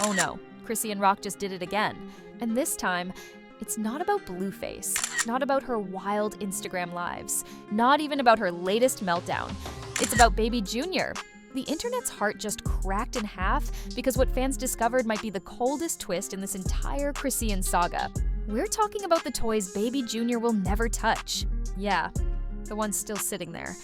Oh no, Chrissy and Rock just did it again. And this time, it's not about Blueface, not about her wild Instagram lives, not even about her latest meltdown. It's about Baby Jr. The internet's heart just cracked in half because what fans discovered might be the coldest twist in this entire Chrisean saga. We're talking about the toys Baby Jr. will never touch. Yeah, the one's still sitting there,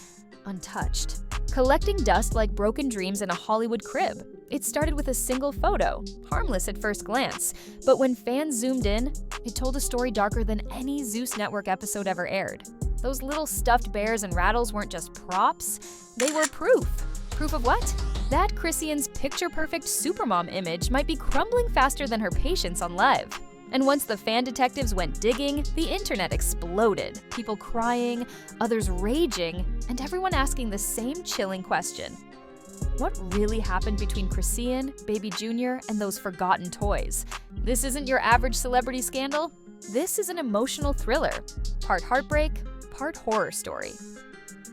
untouched, collecting dust like broken dreams in a Hollywood crib. It started with a single photo, harmless at first glance, but when fans zoomed in, it told a story darker than any Zeus Network episode ever aired. Those little stuffed bears and rattles weren't just props, they were proof. Proof of what? That Chrisean's picture-perfect supermom image might be crumbling faster than her patience on live. And once the fan detectives went digging, the internet exploded. People crying, others raging, and everyone asking the same chilling question. What really happened between Chrisean, Baby Jr, and those forgotten toys? This isn't your average celebrity scandal. This is an emotional thriller. Part heartbreak, part horror story.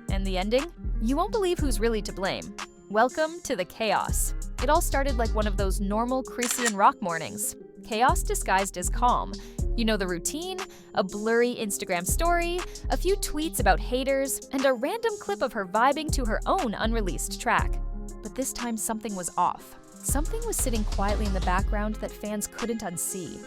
And the ending? You won't believe who's really to blame. Welcome to the chaos. It all started like one of those normal Chrisean Rock mornings. Chaos disguised as calm. You know the routine, a blurry Instagram story, a few tweets about haters, and a random clip of her vibing to her own unreleased track. But this time something was off. Something was sitting quietly in the background that fans couldn't unsee.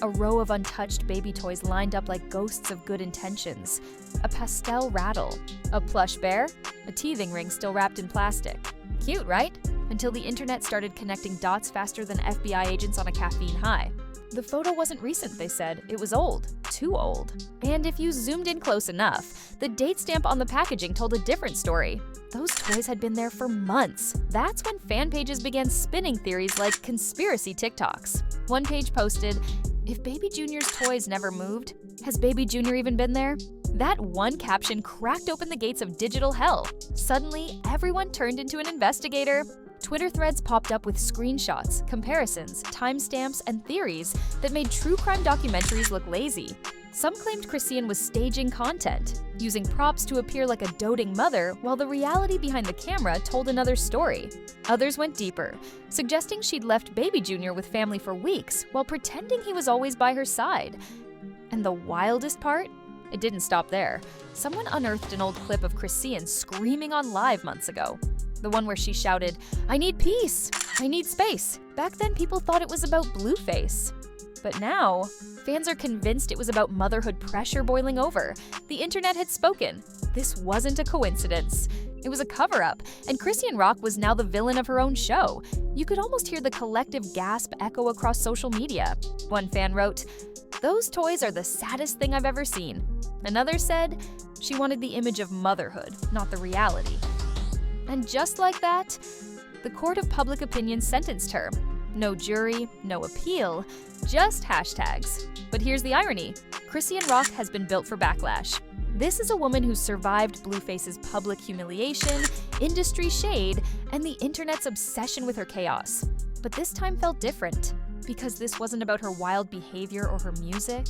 A row of untouched baby toys lined up like ghosts of good intentions. A pastel rattle. A plush bear. A teething ring still wrapped in plastic. Cute, right? Until the internet started connecting dots faster than FBI agents on a caffeine high. The photo wasn't recent, they said. It was old. Too old. And if you zoomed in close enough, the date stamp on the packaging told a different story. Those toys had been there for months. That's when fan pages began spinning theories like conspiracy TikToks. One page posted, "If Baby Jr.'s toys never moved, has Baby Jr. even been there?" That one caption cracked open the gates of digital hell. Suddenly, everyone turned into an investigator. Twitter threads popped up with screenshots, comparisons, timestamps, and theories that made true crime documentaries look lazy. Some claimed Chrisean was staging content, using props to appear like a doting mother, while the reality behind the camera told another story. Others went deeper, suggesting she'd left Baby Jr. with family for weeks while pretending he was always by her side. And the wildest part? It didn't stop there. Someone unearthed an old clip of Chrisean screaming on live months ago. The one where she shouted, "I need peace! I need space!" Back then, people thought it was about Blueface. But now, fans are convinced it was about motherhood pressure boiling over. The internet had spoken. This wasn't a coincidence. It was a cover-up, and Chrisean Rock was now the villain of her own show. You could almost hear the collective gasp echo across social media. One fan wrote, "Those toys are the saddest thing I've ever seen." Another said, she wanted the image of motherhood, not the reality. And just like that, the court of public opinion sentenced her. No jury, no appeal, just hashtags. But here's the irony. Chrisean Rock has been built for backlash. This is a woman who survived Blueface's public humiliation, industry shade, and the internet's obsession with her chaos. But this time felt different, because this wasn't about her wild behavior or her music.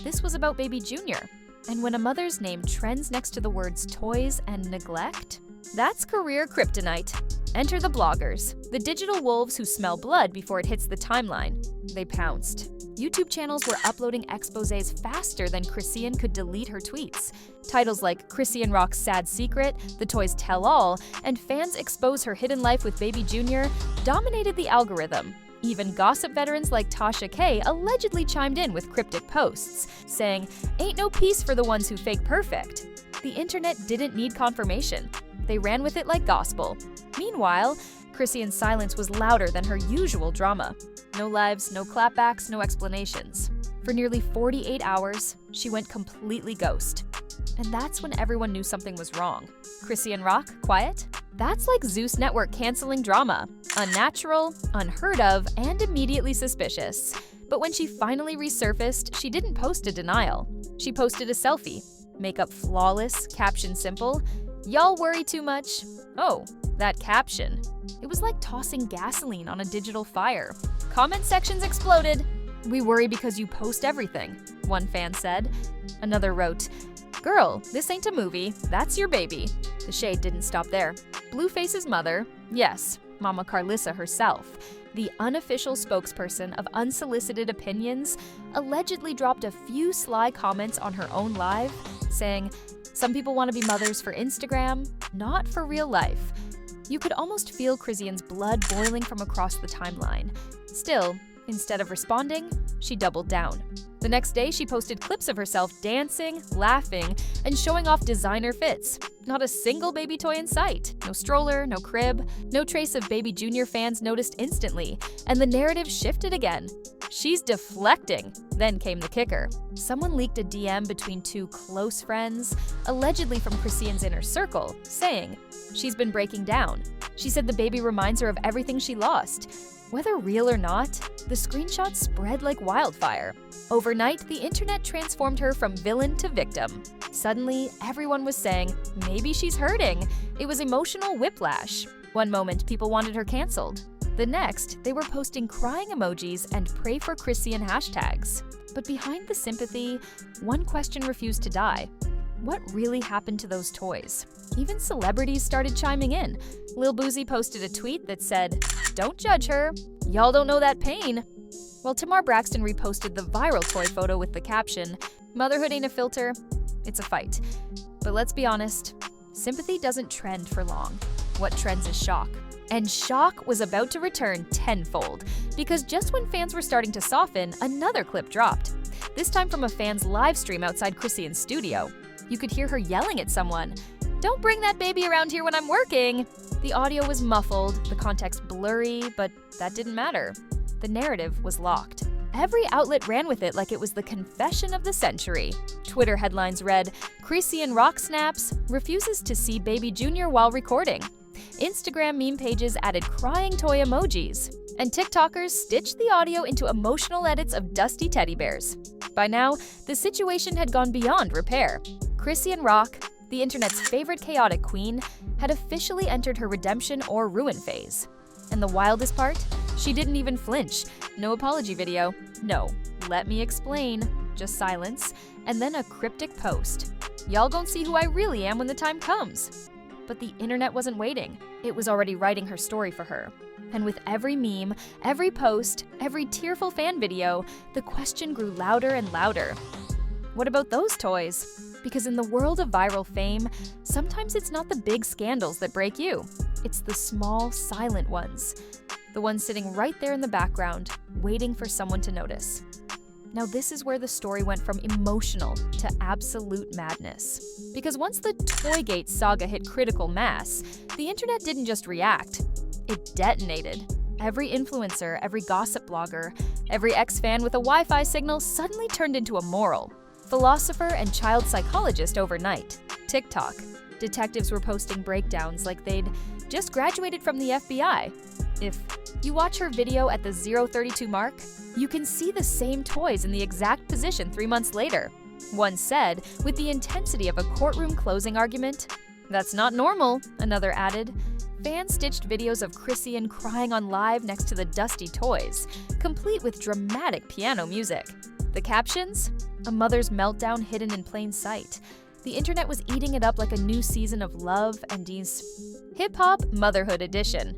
This was about Baby Jr. And when a mother's name trends next to the words toys and neglect, that's career kryptonite. Enter the bloggers, the digital wolves who smell blood before it hits the timeline. They pounced. YouTube channels were uploading exposés faster than Chrisean could delete her tweets. Titles like Chrisean Rock's Sad Secret, The Toys Tell All, and Fans Expose Her Hidden Life with Baby Jr. dominated the algorithm. Even gossip veterans like Tasha K allegedly chimed in with cryptic posts, saying, "Ain't no peace for the ones who fake perfect." The internet didn't need confirmation. They ran with it like gospel. Meanwhile, Chrisean's silence was louder than her usual drama. No lives, no clapbacks, no explanations. For nearly 48 hours, she went completely ghost. And that's when everyone knew something was wrong. Chrisean Rock, quiet? That's like Zeus Network canceling drama. Unnatural, unheard of, and immediately suspicious. But when she finally resurfaced, she didn't post a denial. She posted a selfie. Makeup flawless, caption simple. "Y'all worry too much." Oh, that caption. It was like tossing gasoline on a digital fire. Comment sections exploded. "We worry because you post everything," one fan said. Another wrote, "Girl, this ain't a movie, that's your baby." The shade didn't stop there. Blueface's mother, yes, Mama Carlissa herself, the unofficial spokesperson of Unsolicited Opinions, allegedly dropped a few sly comments on her own live, saying, "Some people want to be mothers for Instagram, not for real life." You could almost feel Chrisean's blood boiling from across the timeline. Still, instead of responding, she doubled down. The next day, she posted clips of herself dancing, laughing, and showing off designer fits. Not a single baby toy in sight. No stroller, no crib, no trace of Baby Jr fans noticed instantly, and the narrative shifted again. She's deflecting. Then came the kicker. Someone leaked a DM between two close friends, allegedly from Chrisean's inner circle, saying, "She's been breaking down. She said the baby reminds her of everything she lost." Whether real or not, the screenshots spread like wildfire. Overnight, the internet transformed her from villain to victim. Suddenly, everyone was saying, maybe she's hurting. It was emotional whiplash. One moment, people wanted her canceled. The next, they were posting crying emojis and pray for Chrisean hashtags. But behind the sympathy, one question refused to die. What really happened to those toys? Even celebrities started chiming in. Lil Boozy posted a tweet that said, "Don't judge her. Y'all don't know that pain." While Tamar Braxton reposted the viral toy photo with the caption, "Motherhood ain't a filter, it's a fight." But let's be honest, sympathy doesn't trend for long. What trends is shock. And shock was about to return tenfold, because just when fans were starting to soften, another clip dropped. This time from a fan's live stream outside Chrisean's studio. You could hear her yelling at someone, "Don't bring that baby around here when I'm working." The audio was muffled, the context blurry, but that didn't matter. The narrative was locked. Every outlet ran with it like it was the confession of the century. Twitter headlines read, "Chrisean rock snaps, refuses to see Baby Jr while recording." Instagram meme pages added crying toy emojis. And TikTokers stitched the audio into emotional edits of dusty teddy bears. By now, the situation had gone beyond repair. Chrisean Rock, the internet's favorite chaotic queen, had officially entered her redemption or ruin phase. And the wildest part? She didn't even flinch. No apology video. No, let me explain. Just silence. And then a cryptic post. "Y'all gon' see who I really am when the time comes." But the internet wasn't waiting. It was already writing her story for her. And with every meme, every post, every tearful fan video, the question grew louder and louder. What about those toys? Because in the world of viral fame, sometimes it's not the big scandals that break you. It's the small, silent ones. The ones sitting right there in the background, waiting for someone to notice. Now this is where the story went from emotional to absolute madness. Because once the Toygate saga hit critical mass, the internet didn't just react, it detonated. Every influencer, every gossip blogger, every ex-fan with a Wi-Fi signal suddenly turned into a moral. Philosopher and child psychologist overnight. TikTok. Detectives were posting breakdowns like they'd just graduated from the FBI. If you watch her video at the 032 mark, you can see the same toys in the exact position 3 months later. One said, with the intensity of a courtroom closing argument, "That's not normal," another added. Fans stitched videos of Chrisean crying on live next to the dusty toys, complete with dramatic piano music. The captions? A mother's meltdown hidden in plain sight. The internet was eating it up like a new season of Love and Dean's Hip-Hop Motherhood Edition.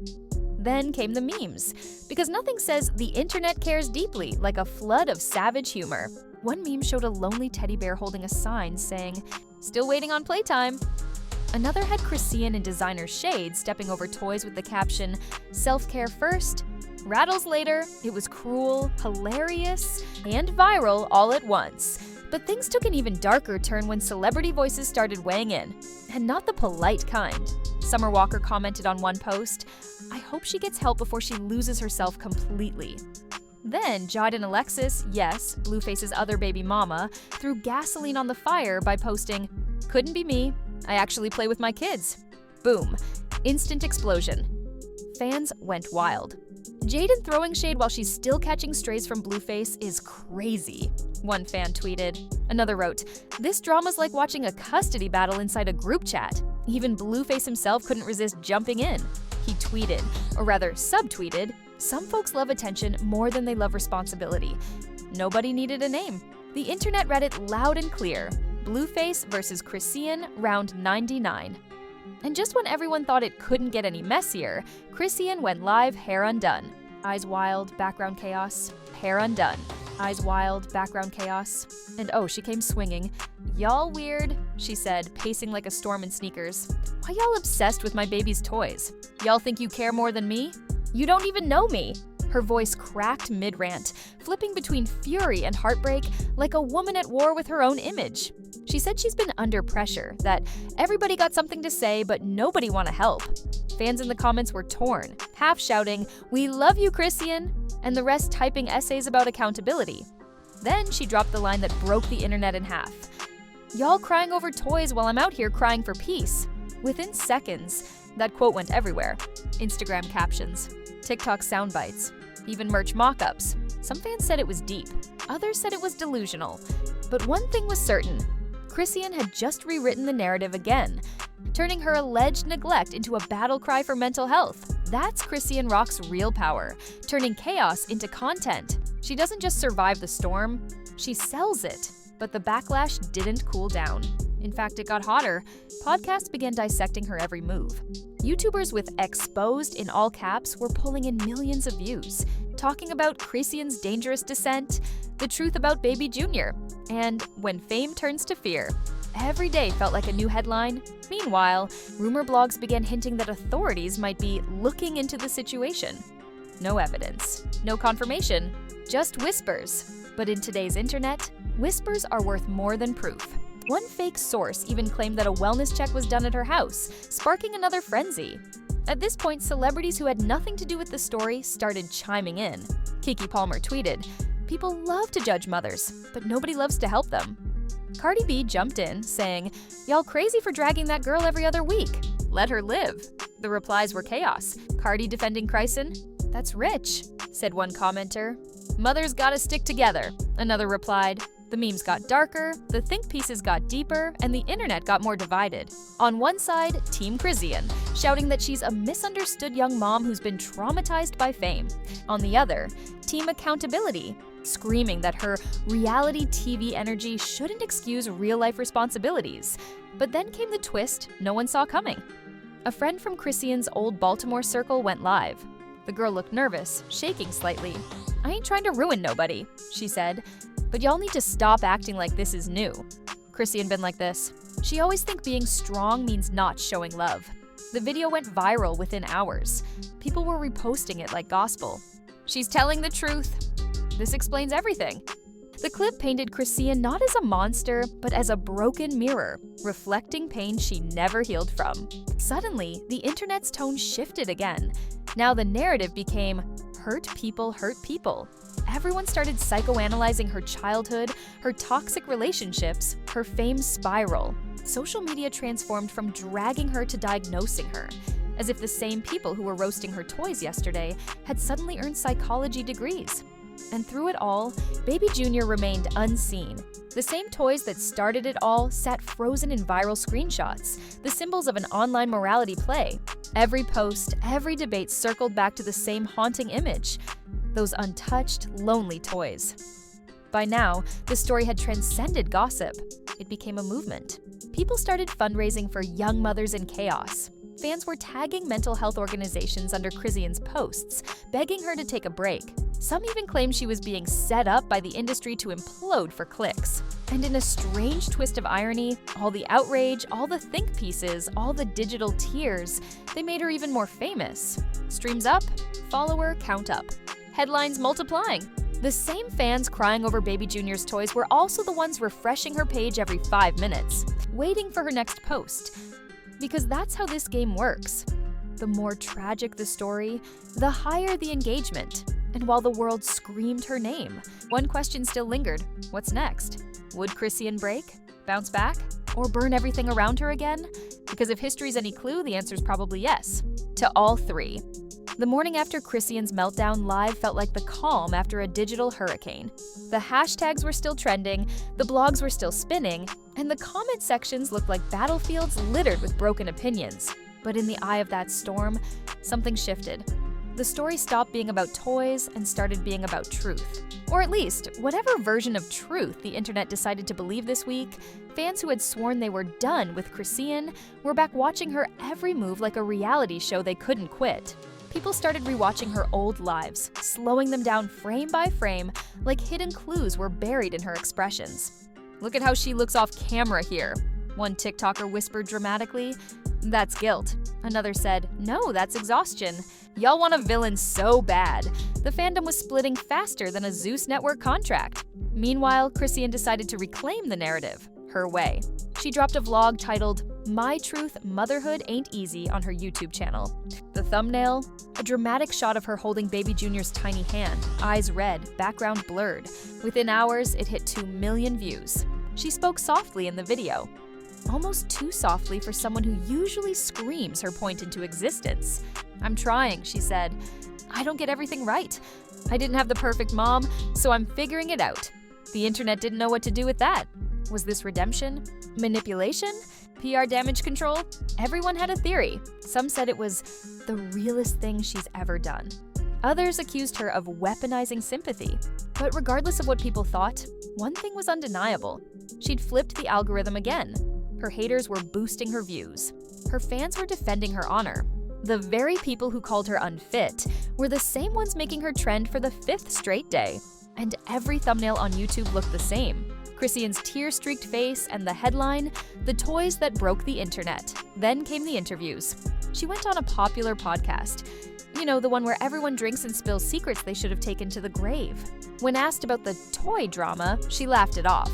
Then came the memes, because nothing says the internet cares deeply like a flood of savage humor. One meme showed a lonely teddy bear holding a sign saying, "Still waiting on playtime." Another had Chrisean in designer shades stepping over toys with the caption, "Self-care first, rattles later." It was cruel, hilarious, and viral all at once. But things took an even darker turn when celebrity voices started weighing in. And not the polite kind. Summer Walker commented on one post, "I hope she gets help before she loses herself completely." Then Jod and Alexis, yes, Blueface's other baby mama, threw gasoline on the fire by posting, "Couldn't be me. I actually play with my kids." Boom. Instant explosion. Fans went wild. Jaden throwing shade while she's still catching strays from Blueface is crazy, one fan tweeted. Another wrote, "This drama's like watching a custody battle inside a group chat. Even Blueface himself couldn't resist jumping in." He tweeted, or rather subtweeted, "Some folks love attention more than they love responsibility." Nobody needed a name. The internet read it loud and clear. Blueface versus Chrisean, round 99. And just when everyone thought it couldn't get any messier, Chrisean went live hair undone. eyes wild, background chaos. Hair undone, eyes wild, background chaos. And oh, she came swinging. "Y'all weird," she said, pacing like a storm in sneakers. "Why y'all obsessed with my baby's toys? Y'all think you care more than me? You don't even know me." Her voice cracked mid-rant, flipping between fury and heartbreak like a woman at war with her own image. She said she's been under pressure, that everybody got something to say but nobody want to help. Fans in the comments were torn, half shouting, "We love you, Chrisean," and the rest typing essays about accountability. Then she dropped the line that broke the internet in half. "Y'all crying over toys while I'm out here crying for peace." Within seconds, that quote went everywhere. Instagram captions, TikTok soundbites, even merch mock-ups. Some fans said it was deep, others said it was delusional. But one thing was certain, Chrisean had just rewritten the narrative again, turning her alleged neglect into a battle cry for mental health. That's Chrisean Rock's real power, turning chaos into content. She doesn't just survive the storm, she sells it. But the backlash didn't cool down. In fact, it got hotter. Podcasts began dissecting her every move. YouTubers with "exposed" in all caps were pulling in millions of views, talking about Chrisean's dangerous descent, the truth about Baby Jr, and when fame turns to fear. Every day felt like a new headline. Meanwhile, rumor blogs began hinting that authorities might be looking into the situation. No evidence, no confirmation, just whispers. But in today's internet, whispers are worth more than proof. One fake source even claimed that a wellness check was done at her house, sparking another frenzy. At this point, celebrities who had nothing to do with the story started chiming in. Keke Palmer tweeted, "People love to judge mothers, but nobody loves to help them." Cardi B jumped in, saying, "Y'all crazy for dragging that girl every other week. Let her live." The replies were chaos. Cardi defending Chrisean? "That's rich," said one commenter. "Mothers gotta stick together," another replied. The memes got darker, the think pieces got deeper, and the internet got more divided. On one side, Team Chrisean, shouting that she's a misunderstood young mom who's been traumatized by fame. On the other, Team Accountability, screaming that her reality TV energy shouldn't excuse real-life responsibilities. But then came the twist no one saw coming. A friend from Chrisean's old Baltimore circle went live. The girl looked nervous, shaking slightly. "I ain't trying to ruin nobody," she said. "But y'all need to stop acting like this is new." Chrisean been like this. She always think being strong means not showing love. The video went viral within hours. People were reposting it like gospel. She's telling the truth. This explains everything. The clip painted Chrisean not as a monster, but as a broken mirror, reflecting pain she never healed from. Suddenly, the internet's tone shifted again. Now the narrative became, hurt people hurt people. Everyone started psychoanalyzing her childhood, her toxic relationships, her fame spiral. Social media transformed from dragging her to diagnosing her, as if the same people who were roasting her toys yesterday had suddenly earned psychology degrees. And through it all, Baby Jr remained unseen. The same toys that started it all sat frozen in viral screenshots, the symbols of an online morality play. Every post, every debate circled back to the same haunting image, those untouched, lonely toys. By now, the story had transcended gossip. It became a movement. People started fundraising for young mothers in chaos. Fans were tagging mental health organizations under Chrisean's posts, begging her to take a break. Some even claimed she was being set up by the industry to implode for clicks. And in a strange twist of irony, all the outrage, all the think pieces, all the digital tears, they made her even more famous. Streams up, follower count up. Headlines multiplying. The same fans crying over Baby Jr.'s toys were also the ones refreshing her page every 5 minutes, waiting for her next post. Because that's how this game works. The more tragic the story, the higher the engagement. And while the world screamed her name, one question still lingered. What's next? Would Chrisean break? Bounce back? Or burn everything around her again? Because if history's any clue, the answer's probably yes. To all three. The morning after Chrisean's meltdown, live felt like the calm after a digital hurricane. The hashtags were still trending, the blogs were still spinning, and the comment sections looked like battlefields littered with broken opinions. But in the eye of that storm, something shifted. The story stopped being about toys and started being about truth. Or at least, whatever version of truth the internet decided to believe this week, fans who had sworn they were done with Chrisean were back watching her every move like a reality show they couldn't quit. People started rewatching her old lives, slowing them down frame by frame like hidden clues were buried in her expressions. "Look at how she looks off camera here," one TikToker whispered dramatically. "That's guilt." Another said, "No, that's exhaustion. Y'all want a villain so bad." The fandom was splitting faster than a Zeus Network contract. Meanwhile, Chrisean decided to reclaim the narrative, her way. She dropped a vlog titled "My Truth, Motherhood Ain't Easy" on her YouTube channel. The thumbnail? A dramatic shot of her holding baby Junior's tiny hand, eyes red, background blurred. Within hours, it hit 2 million views. She spoke softly in the video. Almost too softly for someone who usually screams her point into existence. "I'm trying," she said. "I don't get everything right. I didn't have the perfect mom, so I'm figuring it out. The internet didn't know what to do with that." Was this redemption? Manipulation? PR damage control? Everyone had a theory. Some said it was the realest thing she's ever done. Others accused her of weaponizing sympathy. But regardless of what people thought, one thing was undeniable. She'd flipped the algorithm again. Her haters were boosting her views. Her fans were defending her honor. The very people who called her unfit were the same ones making her trend for the 5th straight day. And every thumbnail on YouTube looked the same. Chrisean's tear-streaked face and the headline, "The Toys That Broke the Internet." Then came the interviews. She went on a popular podcast. You know, the one where everyone drinks and spills secrets they should have taken to the grave. When asked about the toy drama, she laughed it off.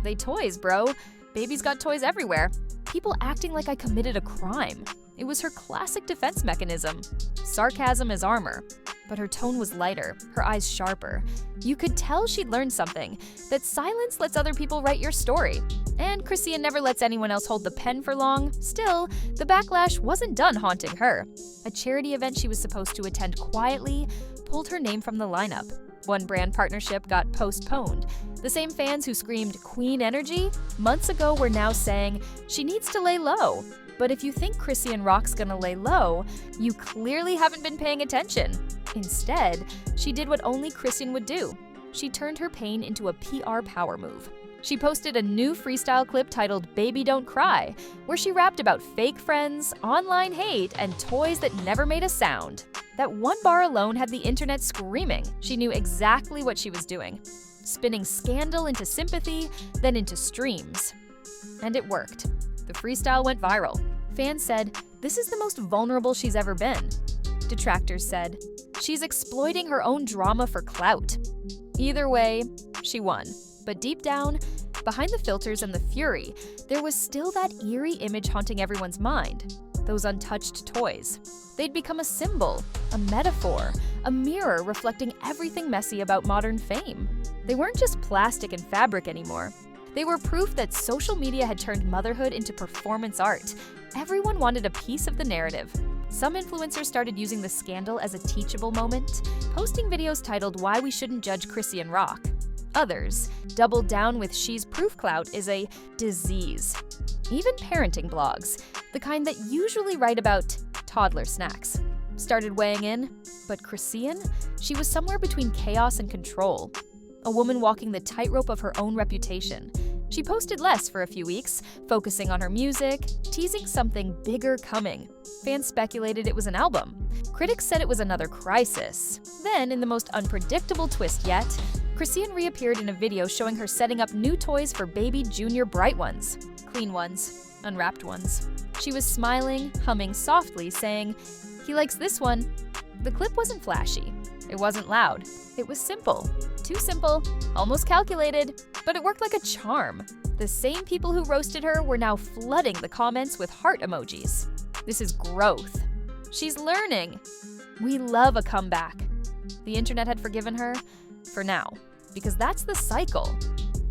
"They toys, bro. Baby's got toys everywhere." People acting like I committed a crime. It was her classic defense mechanism. Sarcasm as armor. But her tone was lighter, her eyes sharper. You could tell she'd learned something, that silence lets other people write your story. And Chrisean never lets anyone else hold the pen for long. Still, the backlash wasn't done haunting her. A charity event she was supposed to attend quietly pulled her name from the lineup. One brand partnership got postponed. The same fans who screamed "Queen Energy" months ago were now saying she needs to lay low. But if you think Chrisean Rock's gonna lay low, you clearly haven't been paying attention. Instead, she did what only Chrisean would do. She turned her pain into a PR power move. She posted a new freestyle clip titled "Baby Don't Cry," where she rapped about fake friends, online hate, and toys that never made a sound. That one bar alone had the internet screaming. She knew exactly what she was doing. Spinning scandal into sympathy, then into streams. And it worked. The freestyle went viral. Fans said, "This is the most vulnerable she's ever been." Detractors said, "She's exploiting her own drama for clout." Either way, she won. But deep down, behind the filters and the fury, there was still that eerie image haunting everyone's mind. Those untouched toys. They'd become a symbol, a metaphor, a mirror reflecting everything messy about modern fame. They weren't just plastic and fabric anymore. They were proof that social media had turned motherhood into performance art. Everyone wanted a piece of the narrative. Some influencers started using the scandal as a teachable moment, posting videos titled "Why We Shouldn't Judge Chrisean Rock." Others doubled down with "She's proof clout is a disease." Even parenting blogs, the kind that usually write about toddler snacks, started weighing in. But Chrisean, she was somewhere between chaos and control. A woman walking the tightrope of her own reputation. She posted less for a few weeks, focusing on her music, teasing something bigger coming. Fans speculated it was an album. Critics said it was another crisis. Then, in the most unpredictable twist yet, Chrisean reappeared in a video showing her setting up new toys for baby Junior bright ones. Clean ones, unwrapped ones. She was smiling, humming softly, saying, "He likes this one." The clip wasn't flashy. It wasn't loud. It was simple. Too simple, almost calculated, but it worked like a charm. The same people who roasted her were now flooding the comments with heart emojis. This is growth. She's learning. We love a comeback. The internet had forgiven her, for now, because that's the cycle.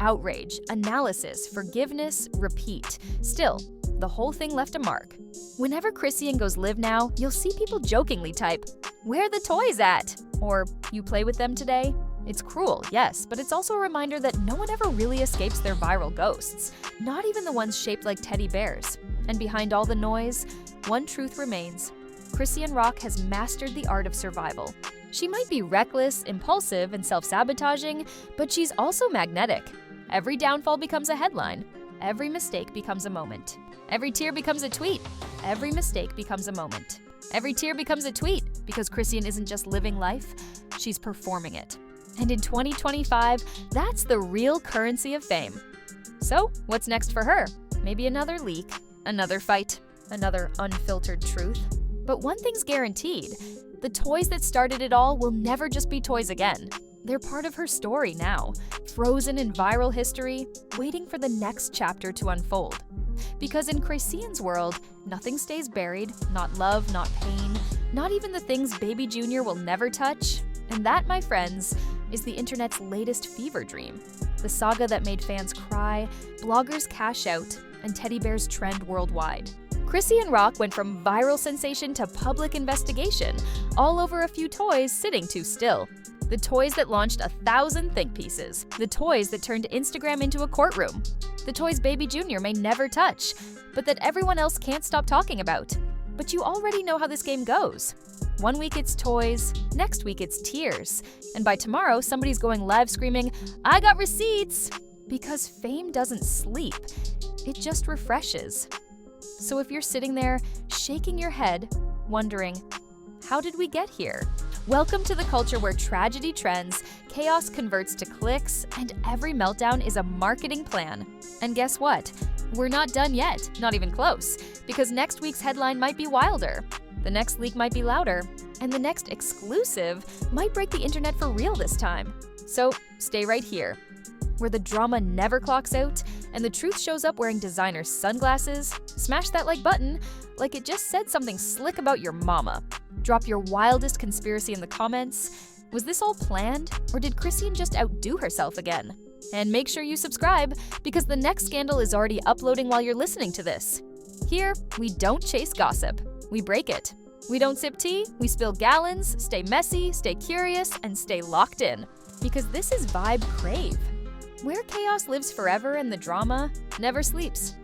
Outrage, analysis, forgiveness, repeat. Still, the whole thing left a mark. Whenever Chrisean goes live now, you'll see people jokingly type, "Where are the toys at?" Or, "You play with them today?" It's cruel, yes, but it's also a reminder that no one ever really escapes their viral ghosts, not even the ones shaped like teddy bears. And behind all the noise, one truth remains. Chrisean Rock has mastered the art of survival. She might be reckless, impulsive, and self-sabotaging, but she's also magnetic. Every downfall becomes a headline. Every mistake becomes a moment. Every tear becomes a tweet. Every mistake becomes a moment. Every tear becomes a tweet because Chrisean isn't just living life, she's performing it. And in 2025, that's the real currency of fame. So, what's next for her? Maybe another leak, another fight, another unfiltered truth. But one thing's guaranteed, the toys that started it all will never just be toys again. They're part of her story now, frozen in viral history, waiting for the next chapter to unfold. Because in Chrisean's world, nothing stays buried, not love, not pain, not even the things Baby Jr will never touch. And that, my friends, is the internet's latest fever dream. The saga that made fans cry, bloggers cash out, and teddy bears trend worldwide. Chrisean Rock went from viral sensation to public investigation, all over a few toys sitting too still. The toys that launched 1,000 think pieces. The toys that turned Instagram into a courtroom. The toys Baby Jr may never touch, but that everyone else can't stop talking about. But you already know how this game goes. One week it's toys, next week it's tears, and by tomorrow somebody's going live screaming, "I got receipts!" Because fame doesn't sleep, it just refreshes. So if you're sitting there, shaking your head, wondering, how did we get here? Welcome to the culture where tragedy trends, chaos converts to clicks, and every meltdown is a marketing plan. And guess what? We're not done yet, not even close, because next week's headline might be wilder, the next leak might be louder, and the next exclusive might break the internet for real this time. So stay right here, where the drama never clocks out and the truth shows up wearing designer sunglasses. Smash that like button like it just said something slick about your mama. Drop your wildest conspiracy in the comments. Was this all planned, or did Chrisean just outdo herself again? And make sure you subscribe, because the next scandal is already uploading while you're listening to this. Here, we don't chase gossip, we break it. We don't sip tea, we spill gallons, stay messy, stay curious, and stay locked in. Because this is Vibe Crave, where chaos lives forever and the drama never sleeps.